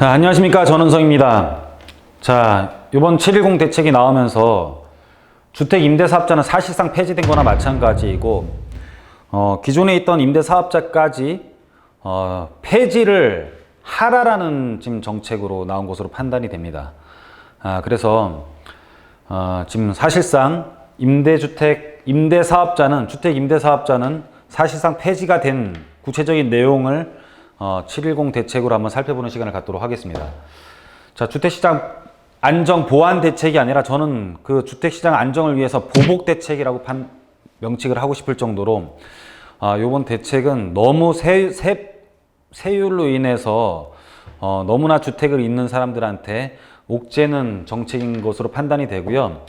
자, 안녕하십니까. 전원성입니다. 자, 이번 710 대책이 나오면서 주택임대사업자는 사실상 폐지된 거나 마찬가지이고, 기존에 있던 임대사업자까지 폐지를 하라라는 지금 정책으로 나온 것으로 판단이 됩니다. 그래서 지금 사실상 주택임대사업자는 사실상 폐지가 된 구체적인 내용을 710 대책으로 한번 살펴보는 시간을 갖도록 하겠습니다. 자, 주택시장 안정 보완 대책이 아니라 저는 그 주택시장 안정을 위해서 보복 대책이라고 명칭을 하고 싶을 정도로 이번 대책은 너무 세율로 인해서 너무나 주택을 잇는 사람들한테 옥죄는 정책인 것으로 판단이 되고요.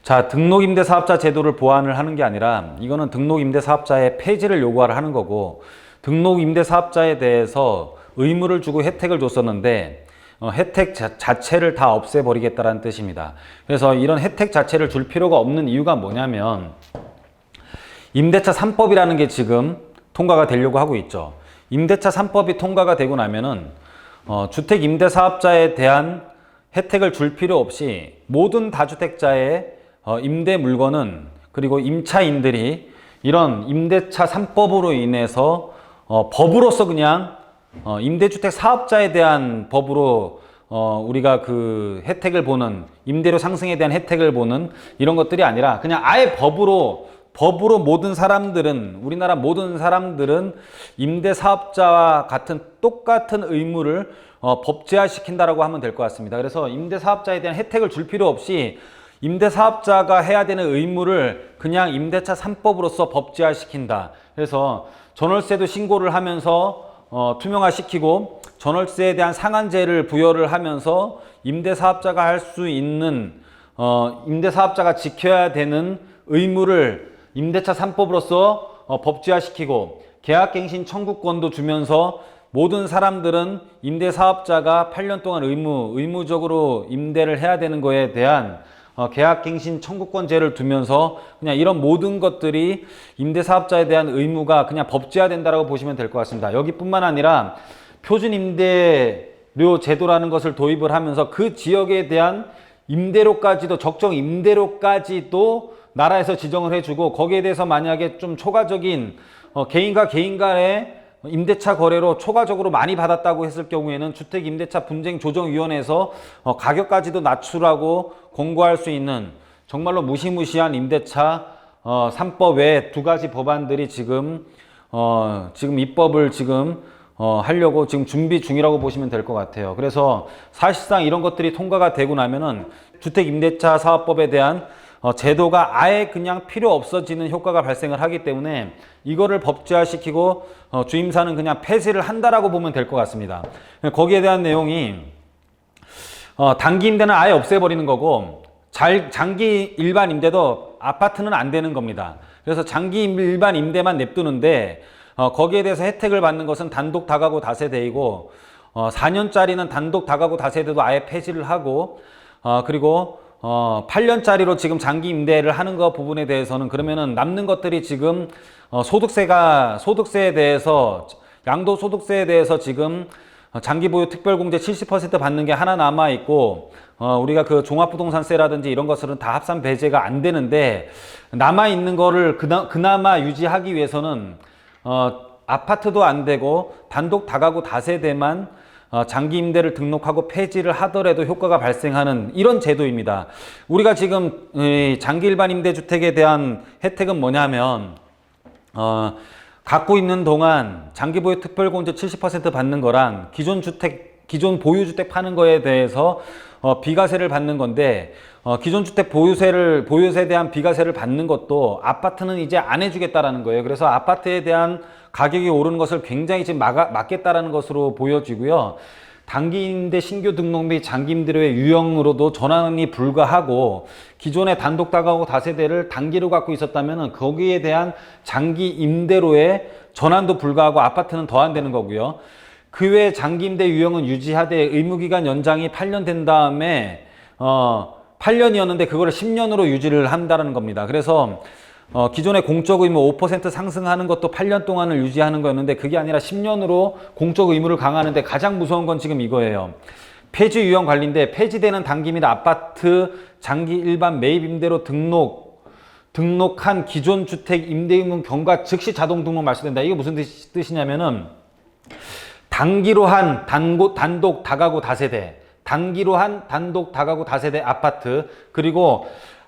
자, 등록임대사업자 제도를 보완을 하는 게 아니라 이거는 등록임대사업자의 폐지를 요구하는 거고, 등록임대사업자에 대해서 의무를 주고 혜택을 줬었는데 혜택 자체를 다 없애버리겠다는 뜻입니다. 그래서 이런 혜택 자체를 줄 필요가 없는 이유가 뭐냐면, 임대차 3법이라는 게 지금 통과가 되려고 하고 있죠. 임대차 3법이 통과가 되고 나면은 주택임대사업자에 대한 혜택을 줄 필요 없이 모든 다주택자의 임대 물건은, 그리고 임차인들이 이런 임대차 3법으로 인해서 법으로서 그냥 임대주택 사업자에 대한 법으로 우리가 그 혜택을 보는, 임대료 상승에 대한 혜택을 보는 이런 것들이 아니라 그냥 아예 법으로 모든 사람들은, 우리나라 모든 사람들은 임대사업자와 똑같은 의무를 법제화시킨다라고 하면 될 것 같습니다. 그래서 임대사업자에 대한 혜택을 줄 필요 없이 임대사업자가 해야 되는 의무를 그냥 임대차 3법으로서 법제화시킨다. 그래서 전월세도 신고를 하면서 투명화시키고, 전월세에 대한 상한제를 부여를 하면서 임대사업자가 할 수 있는, 임대사업자가 지켜야 되는 의무를 임대차 3법으로서 법제화시키고, 계약갱신 청구권도 주면서 모든 사람들은 임대사업자가 8년 동안 의무적으로 임대를 해야 되는 거에 대한 계약갱신 청구권제를 두면서 그냥 이런 모든 것들이 임대사업자에 대한 의무가 그냥 법제화된다라고 보시면 될 것 같습니다. 여기뿐만 아니라 표준임대료 제도라는 것을 도입을 하면서 그 지역에 대한 임대료까지도, 적정 임대료까지도 나라에서 지정을 해주고, 거기에 대해서 만약에 좀 초과적인 개인과 개인 간의 임대차 거래로 초과적으로 많이 받았다고 했을 경우에는 주택임대차 분쟁조정위원회에서 가격까지도 낮추라고 권고할 수 있는, 정말로 무시무시한 임대차 3법 외에 두 가지 법안들이 지금 입법을 하려고 지금 준비 중이라고 보시면 될 것 같아요. 그래서 사실상 이런 것들이 통과가 되고 나면은 주택임대차 사업법에 대한 제도가 아예 그냥 필요 없어지는 효과가 발생을 하기 때문에 이거를 법제화시키고 주임사는 그냥 폐지를 한다라고 보면 될 것 같습니다. 거기에 대한 내용이 단기 임대는 아예 없애버리는 거고, 장기 일반 임대도 아파트는 안 되는 겁니다. 그래서 장기 일반 임대만 냅두는데 거기에 대해서 혜택을 받는 것은 단독 다가구 다세대이고, 4년짜리는 단독 다가구 다세대도 아예 폐지를 하고, 그리고 8년짜리로 지금 장기 임대를 하는 것 부분에 대해서는, 그러면은 남는 것들이 지금 소득세에 대해서, 양도소득세에 대해서 지금 장기보유 특별공제 70% 받는 게 하나 남아 있고, 우리가 그 종합부동산세라든지 이런 것들은 다 합산 배제가 안 되는데, 남아 있는 거를 그나마 유지하기 위해서는 아파트도 안 되고 단독 다가구 다세대만 장기 임대를 등록하고 폐지를 하더라도 효과가 발생하는 이런 제도입니다. 우리가 지금 장기 일반 임대주택에 대한 혜택은 뭐냐면, 갖고 있는 동안 장기보유 특별공제 70% 받는 거랑 기존 보유주택 파는 거에 대해서 비과세를 받는 건데, 기존 주택 보유세에 대한 비과세를 받는 것도 아파트는 이제 안 해주겠다라는 거예요. 그래서 아파트에 대한 가격이 오르는 것을 굉장히 지금 막겠다라는 것으로 보여지고요. 단기 임대 신규 등록 및 장기 임대료의 유형으로도 전환이 불가하고, 기존의 단독 다가구 다세대를 단기로 갖고 있었다면 거기에 대한 장기 임대료의 전환도 불가하고 아파트는 더 안 되는 거고요. 그 외에 장기 임대 유형은 유지하되 의무기간 연장이 8년 된 다음에 8년이었는데 그거를 10년으로 유지를 한다는 겁니다. 그래서 기존의 공적 의무 5% 상승하는 것도 8년 동안을 유지하는 거였는데 그게 아니라 10년으로 공적 의무를 강화하는데 가장 무서운 건 지금 이거예요. 폐지 유형 관리인데 폐지되는 단기 및 아파트 장기 일반 매입 임대로 등록한 기존 주택 임대 의무 경과 즉시 자동 등록 말소된다. 이게 무슨 뜻이냐면은 단기로 한 단독 다가구 다세대, 단기로 한 단독 다가구 다세대 아파트, 그리고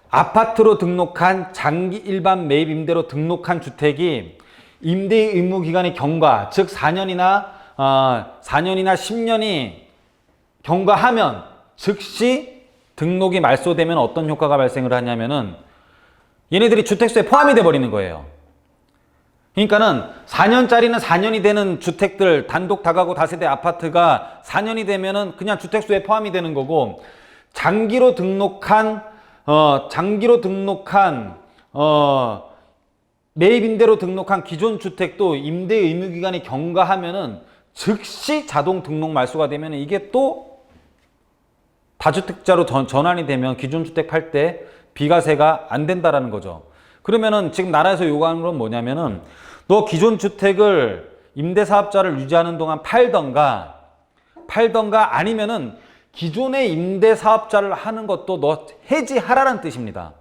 아파트로 등록한 장기 일반 매입 임대로 등록한 주택이 임대 의무 기간이 경과, 즉 4년이나 10년이 경과하면 즉시 등록이 말소되면 어떤 효과가 발생을 하냐면은 얘네들이 주택수에 포함이 돼 버리는 거예요. 그러니까는 4년짜리는 4년이 되는 주택들, 단독 다가구 다세대 아파트가 4년이 되면은 그냥 주택수에 포함이 되는 거고, 장기로 등록한 매입 임대로 등록한 기존 주택도 임대 의무 기간이 경과하면은 즉시 자동 등록 말소가 되면 이게 또 다주택자로 전환이 되면 기존 주택 팔 때 비과세가 안 된다라는 거죠. 그러면은 지금 나라에서 요구하는 건 뭐냐면은 너 기존 주택을 임대사업자를 유지하는 동안 팔던가 아니면은 기존의 임대사업자를 하는 것도 너 해지하라는 뜻입니다.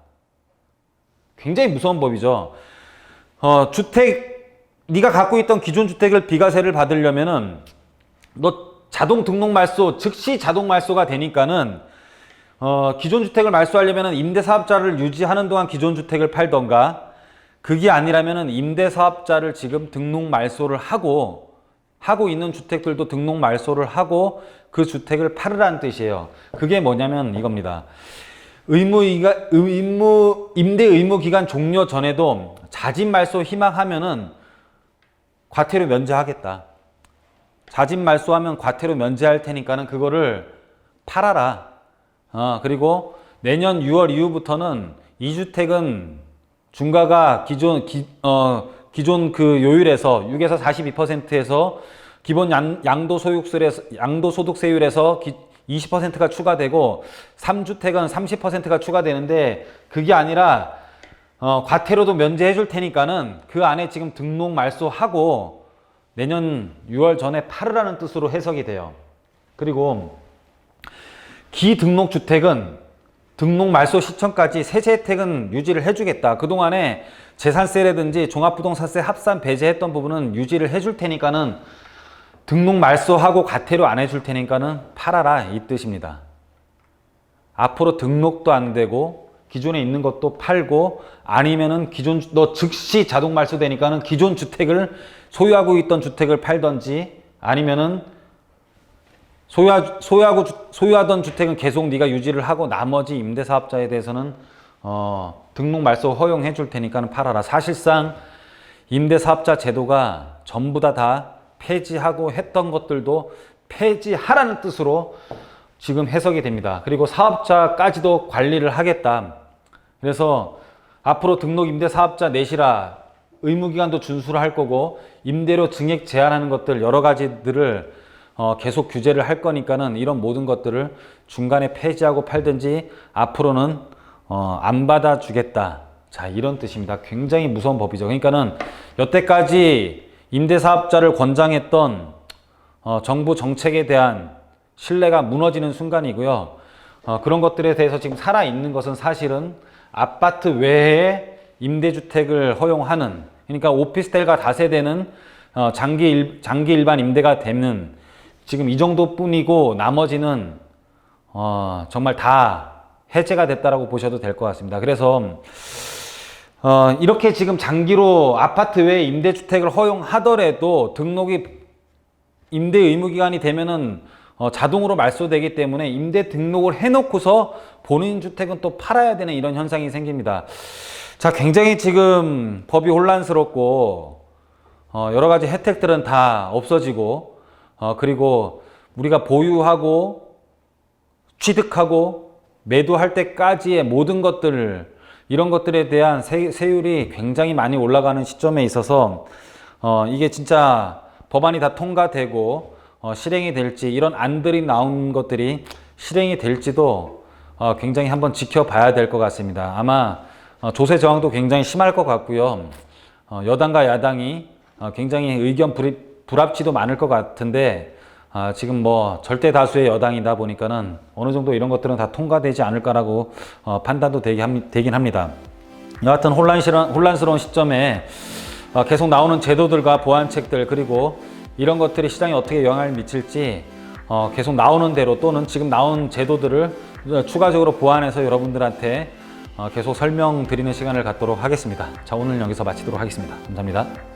굉장히 무서운 법이죠. 네가 갖고 있던 기존 주택을 비과세를 받으려면은 너 자동 등록 말소, 즉시 자동 말소가 되니까는 기존 주택을 말소하려면은 임대사업자를 유지하는 동안 기존 주택을 팔던가, 그게 아니라면은 임대사업자를 지금 등록 말소를 하고 있는 주택들도 등록 말소를 하고 그 주택을 팔으라는 뜻이에요. 그게 뭐냐면 이겁니다. 임대 의무 기간 종료 전에도 자진 말소 희망하면은 과태료 면제하겠다. 자진 말소하면 과태료 면제할 테니까는 그거를 팔아라. 그리고 내년 6월 이후부터는 이 주택은 중과가 기존 그 요율에서 6에서 42%에서 기본 양도소득세율에서 20%가 추가되고 3주택은 30%가 추가되는데, 그게 아니라 과태료도 면제해 줄 테니까는 그 안에 지금 등록 말소하고 내년 6월 전에 팔으라는 뜻으로 해석이 돼요. 그리고 기등록 주택은 등록 말소 시점까지 세제 혜택은 유지를 해주겠다. 그동안에 재산세라든지 종합부동산세 합산 배제했던 부분은 유지를 해줄 테니까는 등록 말소하고 과태료 안 해줄 테니까는 팔아라, 이 뜻입니다. 앞으로 등록도 안 되고 기존에 있는 것도 팔고, 아니면은 너 즉시 자동 말소되니까는 기존 주택을 소유하고 있던 주택을 팔던지, 아니면은 소유하던 주택은 계속 네가 유지를 하고 나머지 임대사업자에 대해서는 등록 말소 허용해 줄 테니까는 팔아라. 사실상 임대사업자 제도가 전부 다 폐지하고 했던 것들도 폐지하라는 뜻으로 지금 해석이 됩니다. 그리고 사업자까지도 관리를 하겠다. 그래서 앞으로 등록 임대사업자 내시라, 의무기간도 준수를 할 거고 임대료 증액 제한하는 것들 여러 가지들을 계속 규제를 할 거니까는 이런 모든 것들을 중간에 폐지하고 팔든지 앞으로는 안 받아주겠다. 자, 이런 뜻입니다. 굉장히 무서운 법이죠. 그러니까는 여태까지 임대사업자를 권장했던 정부 정책에 대한 신뢰가 무너지는 순간이고요. 그런 것들에 대해서 지금 살아있는 것은 사실은 아파트 외에 임대주택을 허용하는, 그러니까 오피스텔과 다세대는 장기 일반 임대가 되는 지금 이 정도뿐이고 나머지는 정말 다 해제가 됐다라고 보셔도 될 것 같습니다. 그래서 이렇게 지금 장기로 아파트 외에 임대주택을 허용하더라도 등록이 임대 의무기간이 되면은 자동으로 말소되기 때문에 임대 등록을 해놓고서 본인 주택은 또 팔아야 되는 이런 현상이 생깁니다. 자, 굉장히 지금 법이 혼란스럽고 여러 가지 혜택들은 다 없어지고 그리고 우리가 보유하고 취득하고 매도할 때까지의 모든 것들을, 이런 것들에 대한 세율이 굉장히 많이 올라가는 시점에 있어서 이게 진짜 법안이 다 통과되고 실행이 될지, 이런 안들이 나온 것들이 실행이 될지도 굉장히 한번 지켜봐야 될 것 같습니다. 아마 조세 저항도 굉장히 심할 것 같고요. 여당과 야당이 굉장히 의견 불합치도 많을 것 같은데 지금 뭐 절대 다수의 여당이다 보니까는 어느 정도 이런 것들은 다 통과되지 않을까라고 판단도 되긴 합니다. 여하튼 혼란스러운 시점에 계속 나오는 제도들과 보완책들 그리고 이런 것들이 시장에 어떻게 영향을 미칠지 계속 나오는 대로 또는 지금 나온 제도들을 추가적으로 보완해서 여러분들한테 계속 설명드리는 시간을 갖도록 하겠습니다. 자, 오늘 여기서 마치도록 하겠습니다. 감사합니다.